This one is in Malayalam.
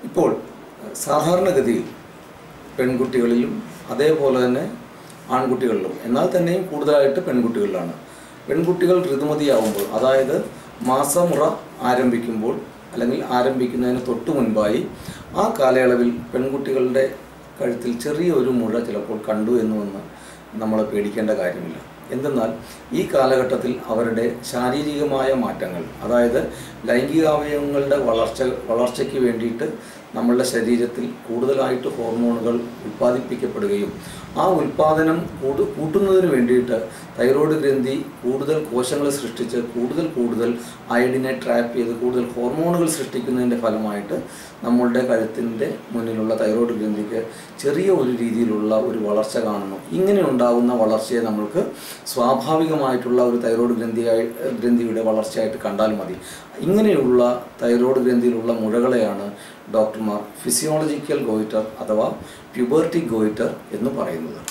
ഇപ്പോൾ സാധാരണഗതിയിൽ പെൺകുട്ടികളിലും അതേപോലെ തന്നെ ആൺകുട്ടികളിലും, എന്നാൽ തന്നെയും കൂടുതലായിട്ട് പെൺകുട്ടികളിലാണ്. പെൺകുട്ടികൾ ഋതുമതിയാവുമ്പോൾ, അതായത് മാസമുറ ആരംഭിക്കുമ്പോൾ അല്ലെങ്കിൽ ആരംഭിക്കുന്നതിന് തൊട്ടു മുൻപായി ആ കാലയളവിൽ പെൺകുട്ടികളുടെ കഴുത്തിൽ ചെറിയൊരു മുഴ ചിലപ്പോൾ കണ്ടു എന്നുവെന്ന് നമ്മൾ പേടിക്കേണ്ട കാര്യമില്ല. എന്തെന്നാൽ ഈ കാലഘട്ടത്തിൽ അവരുടെ ശാരീരികമായ മാറ്റങ്ങൾ, അതായത് ലൈംഗികാവയവങ്ങളുടെ വളർച്ചയ്ക്ക് വേണ്ടിയിട്ട് നമ്മളുടെ ശരീരത്തിൽ കൂടുതലായിട്ട് ഹോർമോണുകൾ ഉൽപ്പാദിപ്പിക്കപ്പെടുകയും ആ ഉൽപ്പാദനം കൂട്ടുന്നതിന് വേണ്ടിയിട്ട് തൈറോയ്ഡ് ഗ്രന്ഥി കൂടുതൽ കോശങ്ങൾ സൃഷ്ടിച്ച് കൂടുതൽ അയഡിനെ ട്രാപ്പ് ചെയ്ത് കൂടുതൽ ഹോർമോണുകൾ സൃഷ്ടിക്കുന്നതിൻ്റെ ഫലമായിട്ട് നമ്മളുടെ കഴുത്തിൻ്റെ മുന്നിലുള്ള തൈറോയ്ഡ് ഗ്രന്ഥിക്ക് ചെറിയ ഒരു രീതിയിലുള്ള ഒരു വളർച്ച കാണുന്നു. ഇങ്ങനെ ഉണ്ടാകുന്ന വളർച്ചയെ നമ്മൾക്ക് സ്വാഭാവികമായിട്ടുള്ള ഒരു തൈറോയ്ഡ് ഗ്രന്ഥിയുടെ വളർച്ചയായിട്ട് കണ്ടാൽ മതി. ഇങ്ങനെയുള്ള തൈറോയ്ഡ് ഗ്രന്ഥിയിലുള്ള മുഴകളെയാണ് ഡോക്ടർമാർ ഫിസിയോളജിക്കൽ ഗോയിറ്റർ അഥവാ പ്യൂബർട്ടി ഗോയിറ്റർ എന്ന് പറയുന്നത്.